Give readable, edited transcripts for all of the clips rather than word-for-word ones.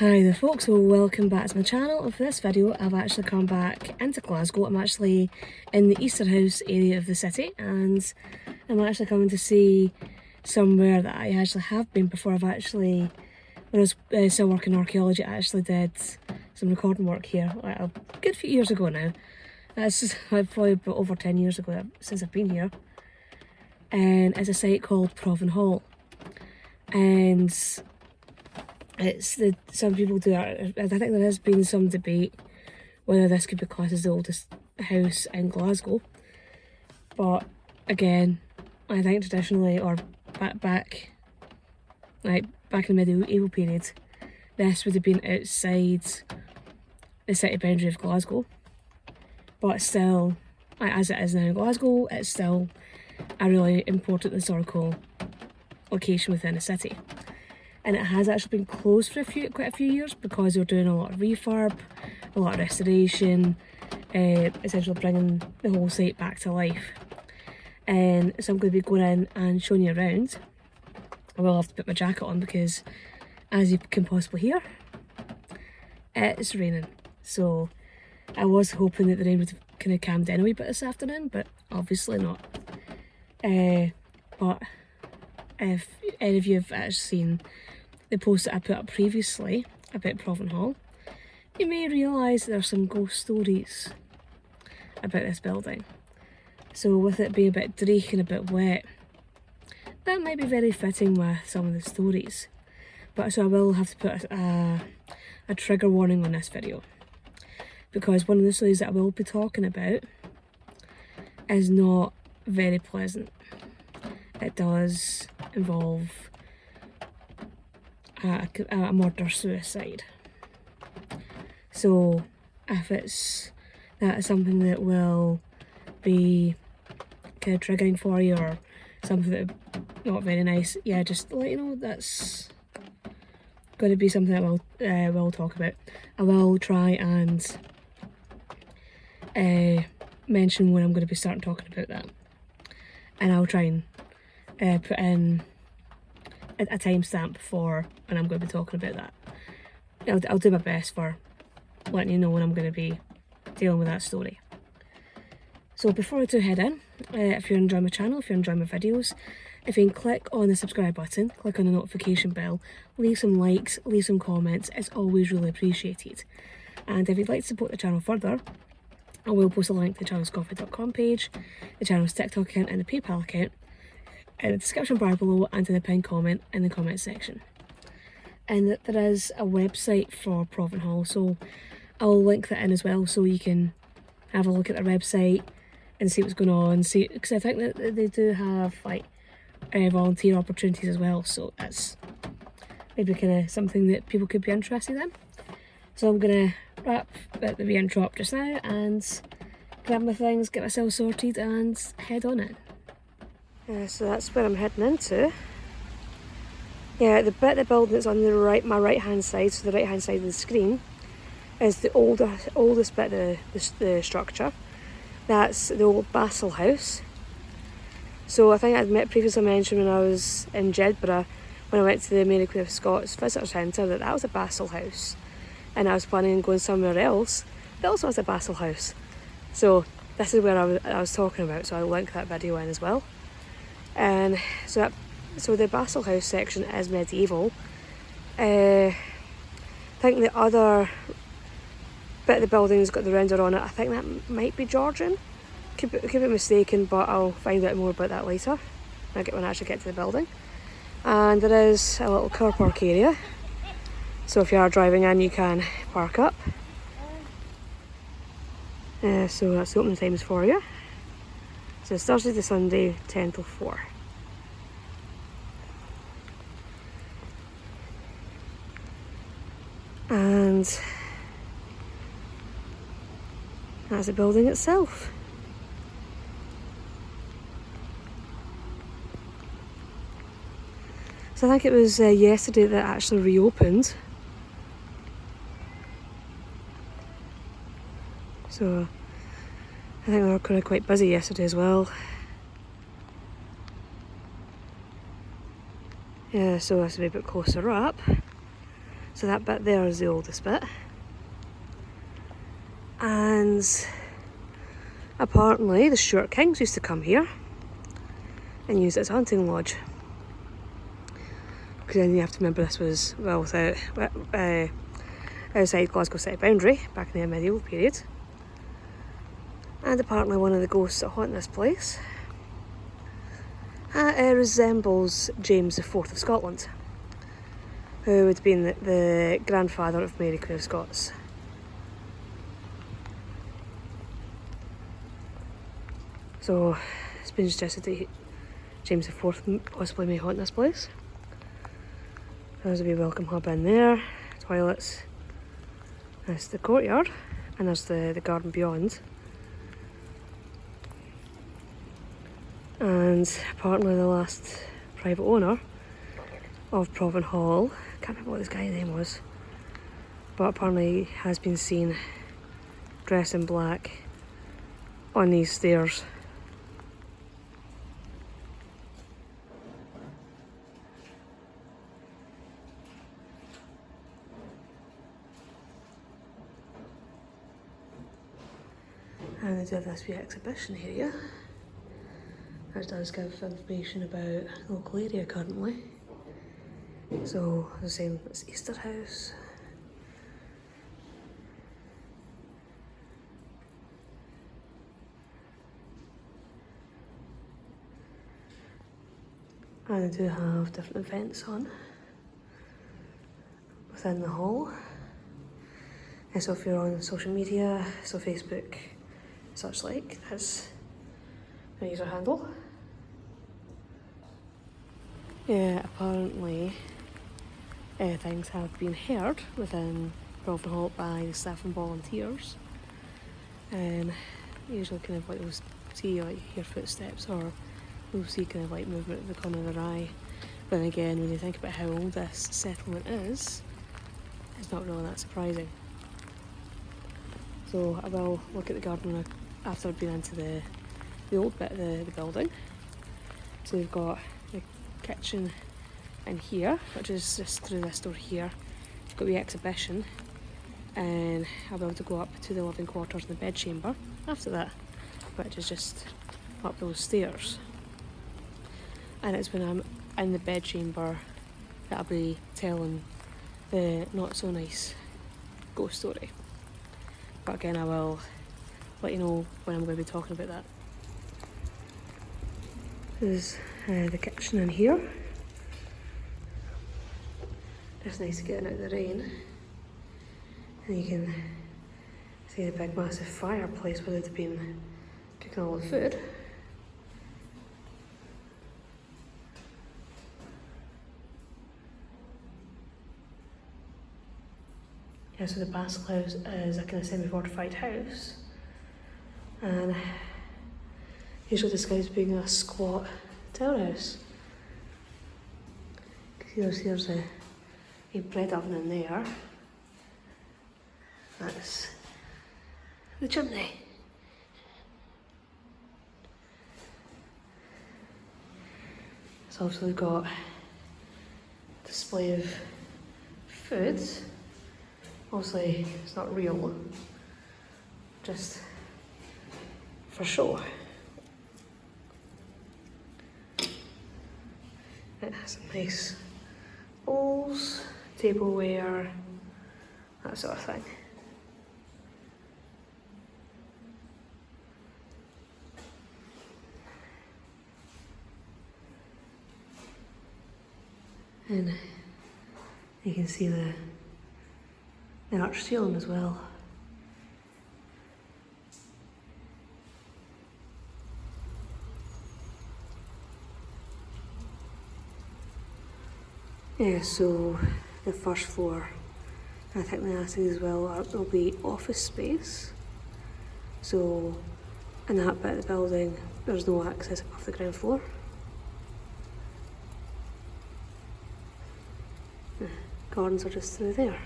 Hi there folks, so welcome back to my channel, and for this video I've actually come back into Glasgow. I'm actually in the Easterhouse area of the city and I'm actually coming to see somewhere that I actually have been before. When I was still working in archaeology, I actually did some recording work here like a good few years ago now. That's probably about over 10 years ago since I've been here. And it's a site called Provan Hall. And some people do it. I think there has been some debate whether this could be classed as the oldest house in Glasgow. But again, I think traditionally, or back in the medieval period, this would have been outside the city boundary of Glasgow. But still, as it is now in Glasgow, it's still a really important historical location within the city. And it has actually been closed for quite a few years because they're doing a lot of refurb, a lot of restoration, essentially bringing the whole site back to life. And so I'm going to be going in and showing you around. I will have to put my jacket on because, as you can possibly hear, it's raining. So I was hoping that the rain would have kind of calmed down a wee bit this afternoon, but obviously not. But if any of you have actually seen the post that I put up previously about Provan Hall, you may realise there are some ghost stories about this building. So with it being a bit dreich and a bit wet, that might be very fitting with some of the stories. But so I will have to put a trigger warning on this video, because one of the stories that I will be talking about is not very pleasant. It does involve a murder-suicide. So if that is something that will be kind of triggering for you, or something that not very nice, yeah, just to let you know that's going to be something that we'll talk about. I will try and mention when I'm going to be starting talking about that, and I'll try and put in a timestamp for when I'm going to be talking about that. I'll do my best for letting you know when I'm going to be dealing with that story. So before I do head in, if you're enjoying my channel, if you're enjoying my videos, if you can click on the subscribe button, click on the notification bell, leave some likes, leave some comments, it's always really appreciated. And if you'd like to support the channel further, I will post a link to the channel's coffee.com page, the channel's TikTok account and the PayPal account in the description bar below and in the pinned comment in the comment section. And there is a website for Provan Hall, so I'll link that in as well, so you can have a look at their website and see what's going on. Because I think that they do have like volunteer opportunities as well, so that's maybe kind of something that people could be interested in. So I'm gonna wrap the wee intro up just now and grab my things, get myself sorted and head on in. So that's where I'm heading into. Yeah, the bit of the building that's on my right hand side, so the right hand side of the screen, is the oldest bit of the structure. That's the old Basel House. So I think I'd previously mentioned when I was in Jedburgh, when I went to the Mary Queen of Scots Visitor Centre, that was a Basel House. And I was planning on going somewhere else that also has a Basel House. So this is where I was talking about, so I'll link that video in as well. And so the Basel House section is medieval. I think the other bit of the building's got the rounder on it. I think that might be Georgian. Could be mistaken, but I'll find out more about that later when I actually get to the building. And there is a little car park area, so if you are driving in you can park up. So that's the opening times for you. So it's Thursday to Sunday, 10 till 4. And that's the building itself. So I think it was yesterday that it actually reopened. So I think they were kind of quite busy yesterday as well. Yeah, so that's a wee bit closer up. So that bit there is the oldest bit. And apparently the Stuart Kings used to come here and use it as a hunting lodge. Because then you have to remember this was well without outside Glasgow city boundary back in the medieval period. And apparently one of the ghosts that haunt this place resembles James IV of Scotland, who would have been the grandfather of Mary Queen of Scots. So it's been suggested that James IV possibly may haunt this place. There's a wee welcome hub in there, toilets. There's the courtyard, and there's the garden beyond. And apparently the last private owner of Provan Hall, I can't remember what this guy's name was, but apparently has been seen dressed in black on these stairs. And they do have this wee exhibition area, which does give information about the local area currently. So, as I was saying, it's Easterhouse. And they do have different events on within the hall. And so if you're on social media, so Facebook, such like, that's my user handle. Yeah, apparently things have been heard within Provan Hall by the staff and volunteers. And usually kind of like you'll see like hear footsteps, or you'll see kind of like movement of the corner of their eye. But then again, when you think about how old this settlement is, it's not really that surprising. So I will look at the garden after I've been into the old bit of the building. So we've got the kitchen in here, which is just through this door here. We've got the exhibition, and I'll be able to go up to the living quarters and the bed chamber after that, which is just up those stairs. And it's when I'm in the bed chamber that I'll be telling the not so nice ghost story. But again, I will let you know when I'm going to be talking about that. This is the kitchen in here. It's nice getting out of the rain. And you can see the big massive fireplace where they've been cooking all the food. Yeah, so the Basque House is a kind of semi-fortified house, and usually described as being a squat townhouse. Here's a bread oven in there. That's the chimney. It's also got a display of food. Obviously, it's not real, just for show. It has some nice bowls, tableware, that sort of thing. And you can see the arch ceiling as well. Yeah, so the first floor, I think the attic as well, will be office space. So in that bit of the building, there's no access above the ground floor. Gardens are just through there.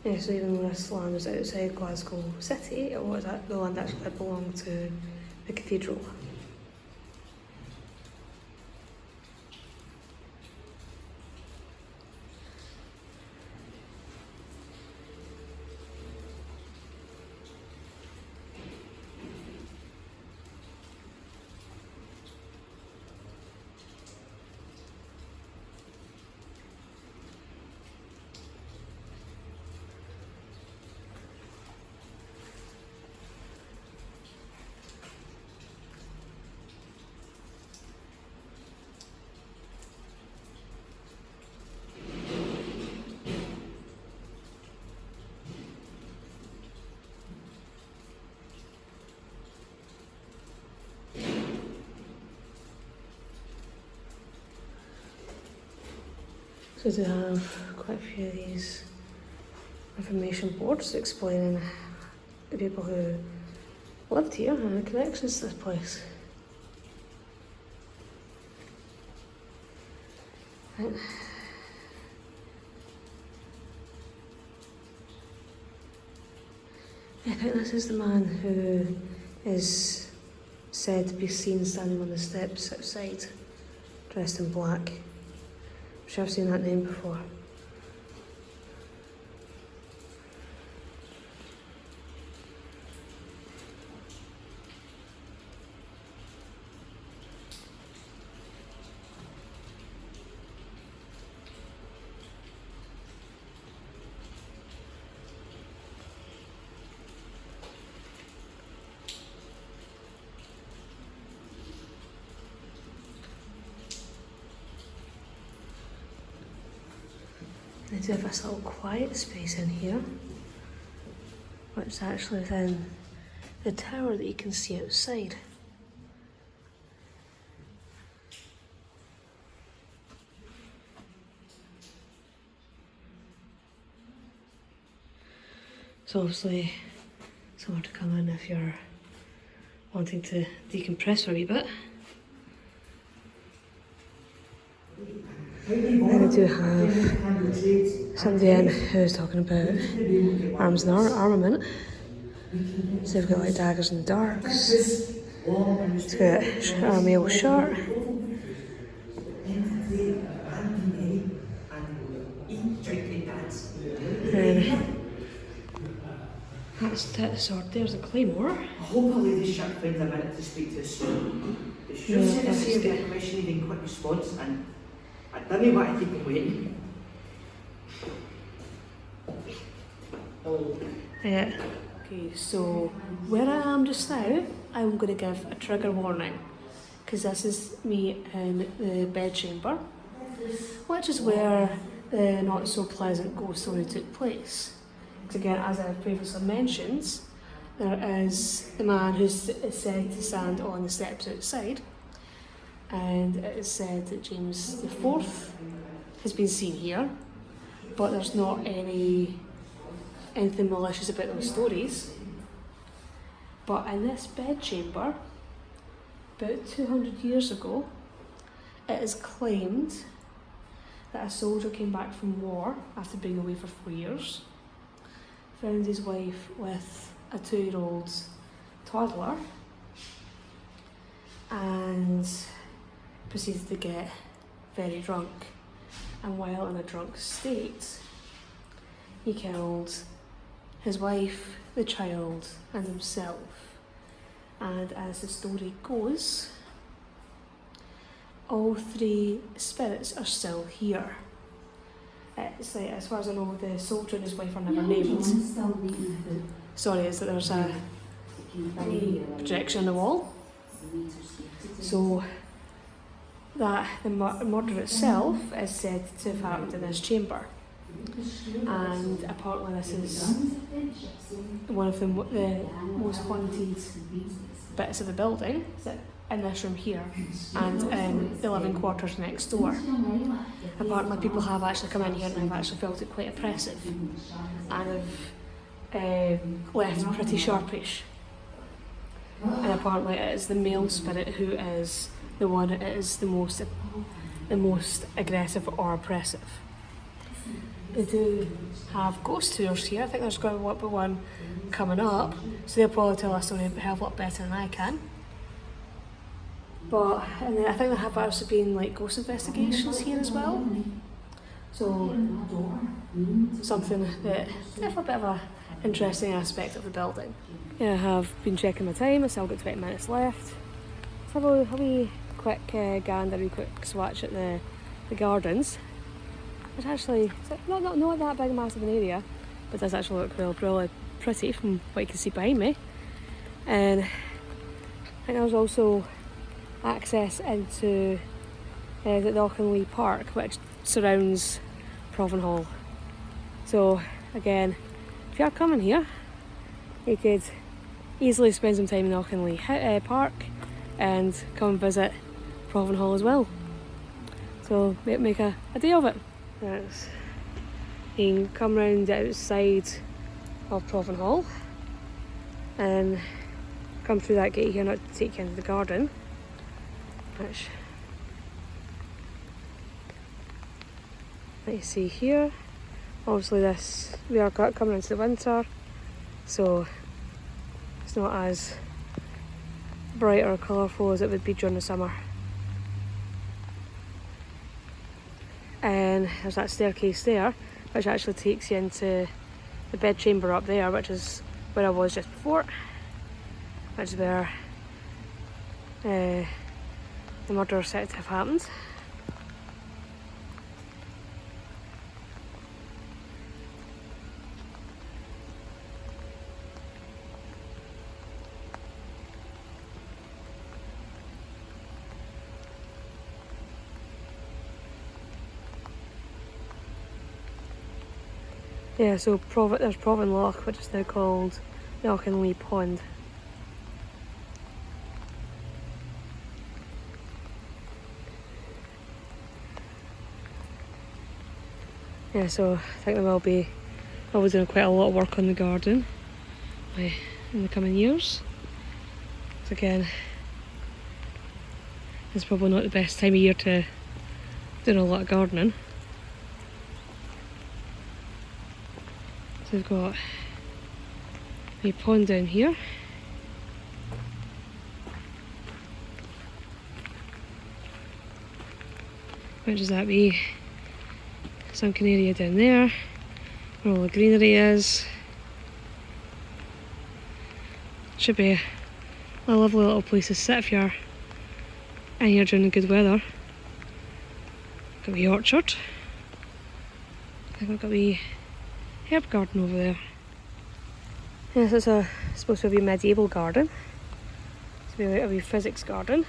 Yeah, so even though this land was outside Glasgow city, it was the land actually belonged to the cathedral. So they have quite a few of these information boards explaining the people who lived here and the connections to this place. Right. I think this is the man who is said to be seen standing on the steps outside, dressed in black. I'm sure I've seen that name before. They do have this little quiet space in here, which is actually within the tower that you can see outside. So obviously somewhere to come in if you're wanting to decompress for a wee bit. And I do have somebody in who's talking about arms and armament. So they've got like daggers and darks. It's got a male shirt. And that's the sword. There's a claymore. I hope our leadership finds a minute to speak to us soon. They should send us the information needing quick response, and I don't want to keep them waiting. Yeah. Okay, so where I am just now, I'm going to give a trigger warning, because this is me in the bedchamber, which is where the not so pleasant ghost story took place. Because again, as I've previously mentioned, there is the man who's said to stand on the steps outside, and it is said that James IV has been seen here, but there's not anything malicious about those stories. But in this bedchamber, about 200 years ago, it is claimed that a soldier came back from war after being away for 4 years, found his wife with a 2-year-old toddler, and proceeded to get very drunk. And while in a drunk state, he killed his wife, the child, and himself. And as the story goes, all 3 spirits are still here. It's like, as far as I know, the soldier and his wife are never named. Sorry, is that there's a projection on the wall. So that the murder itself is said to have happened in this chamber. And apparently this is one of the most haunted bits of the building, in this room here, and in the living quarters next door. Apparently people have actually come in here and have actually felt it quite oppressive, and have left pretty sharpish. And apparently it is the male spirit who is the one that is the most aggressive or oppressive. They do have ghost tours here. I think there's going to be one coming up, so they'll probably tell us a hell of a lot better than I can. But and then I think there have also been like ghost investigations here as well. So something that definitely a bit of an interesting aspect of the building. Yeah, I have been checking my time. I still got 20 minutes left. Let's have a wee quick gander, a wee quick swatch at the gardens. It's actually not that big, massive an area, but it does actually look really pretty from what you can see behind me. And I think there's also access into the Auchinlea Park, which surrounds Provan Hall. So again, if you are coming here, you could easily spend some time in Auchinlea Park and come and visit Provan Hall as well. So make a day of it. That's, you can come round the outside of Provan Hall and come through that gate here, not to take you into the garden, which you see here. Obviously we are coming into the winter, so it's not as bright or colourful as it would be during the summer. And there's that staircase there, which actually takes you into the bedchamber up there, which is where I was just before, which is where the murder is said to have happened. Yeah, so there's Provan Loch, which is now called the Auchinlea Pond. Yeah, so I think there will be doing quite a lot of work on the garden in the coming years. So again, it's probably not the best time of year to do a lot of gardening. So we've got a pond down here. Which is that wee sunken area down there, where all the greenery is. Should be a lovely little place to sit if you're in here during the good weather. Got a wee orchard. I think I've got a wee herb garden over there. Yes, it's supposed to be a medieval garden. It's be like a wee physics garden.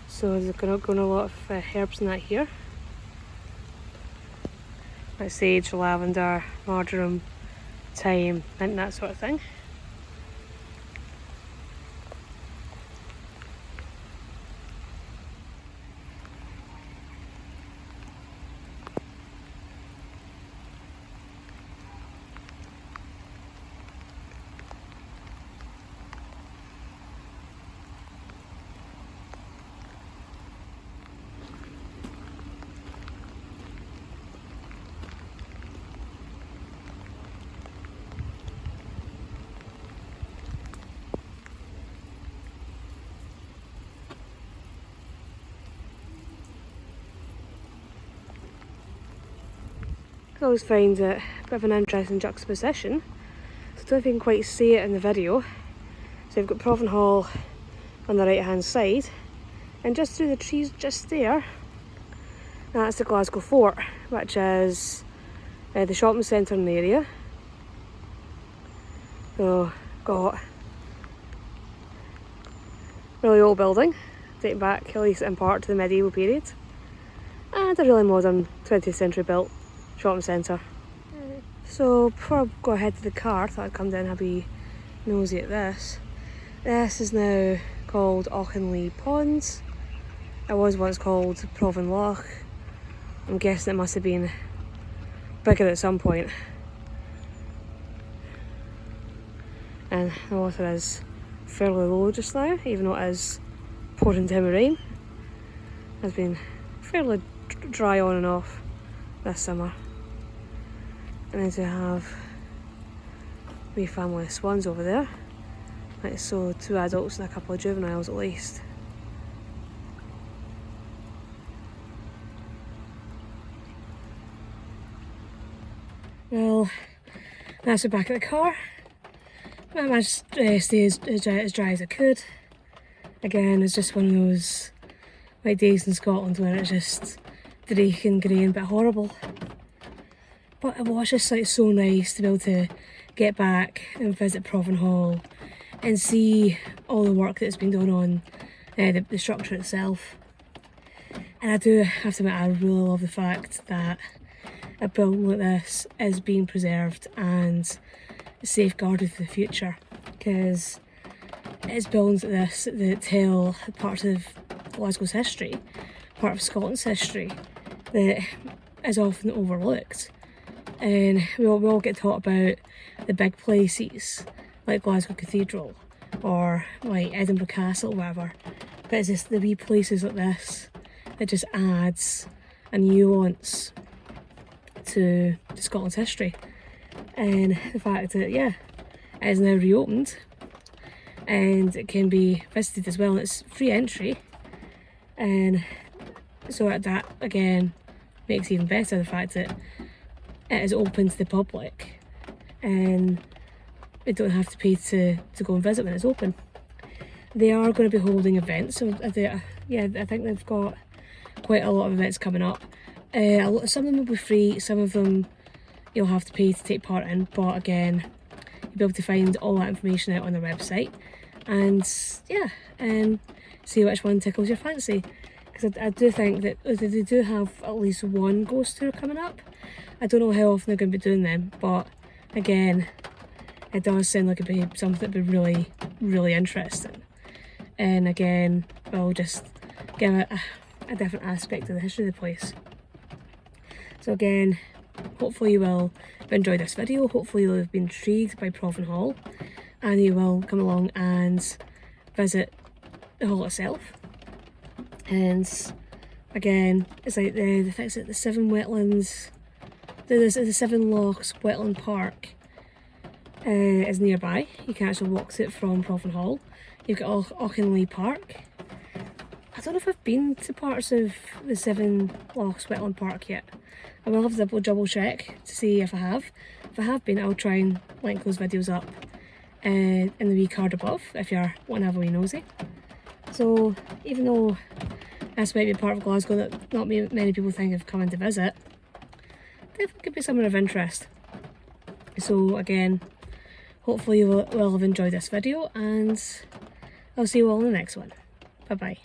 So there's going a lot of herbs in that here. Like sage, lavender, marjoram, thyme, and that sort of thing. I always find it a bit of an interesting juxtaposition. So I don't know if you can quite see it in the video. So you've got Provan Hall on the right hand side, and just through the trees just there, that's the Glasgow Fort, which is the shopping centre in the area. So got a really old building, dating back at least in part to the medieval period, and a really modern 20th century built shopping centre. So before I go ahead to the car, I thought I'd come down and have a wee nosy at this. This is now called Auchinlea Ponds. It was once called Provan Loch. I'm guessing it must have been bigger at some point. And the water is fairly low just now, even though it is pouring down with rain. It's been fairly dry on and off this summer. And then we have a wee family of swans over there. Like, so 2 adults and a couple of juveniles at least. Well, that's the back of the car. I managed to stay as dry as I could. Again, it's just one of those like days in Scotland where it's just dreary and grey and a bit horrible. But it was just like so nice to be able to get back and visit Provan Hall and see all the work that's been done on the structure itself. And I do have to admit, I really love the fact that a building like this is being preserved and safeguarded for the future, because it's buildings like this that tell parts of Glasgow's history, part of Scotland's history, that is often overlooked. And we all get taught about the big places like Glasgow Cathedral or like Edinburgh Castle or whatever, but it's just the wee places like this that just adds a nuance to Scotland's history. And the fact that, yeah, it is now reopened and it can be visited as well, and it's free entry, and so that again makes it even better, the fact that it is open to the public and they don't have to pay to go and visit when it's open. They are going to be holding events, so I think they've got quite a lot of events coming up. Some of them will be free, some of them you'll have to pay to take part in, but again, you'll be able to find all that information out on their website, and yeah, see which one tickles your fancy. Because I do think that they do have at least one ghost tour coming up. I don't know how often they're going to be doing them, but again, it does sound like it'd be something that'd be really, really interesting. And again, we'll just give it a different aspect of the history of the place. So again, hopefully you will enjoy this video. Hopefully you'll have been intrigued by Provan Hall, and you will come along and visit the hall itself. And again, it's like the Seven Wetlands, the Seven Lochs Wetland Park is nearby. You can actually walk to it from Provan Hall. You've got Auchinlea Park. I don't know if I've been to parts of the Seven Lochs Wetland Park yet. I will have to double check to see if I have. If I have been, I'll try and link those videos up in the wee card above if you're wanting to have a wee nosy. So even though this might be a part of Glasgow that not many people think of coming to visit, definitely could be somewhere of interest. So again, hopefully you will have enjoyed this video, and I'll see you all in the next one. Bye bye.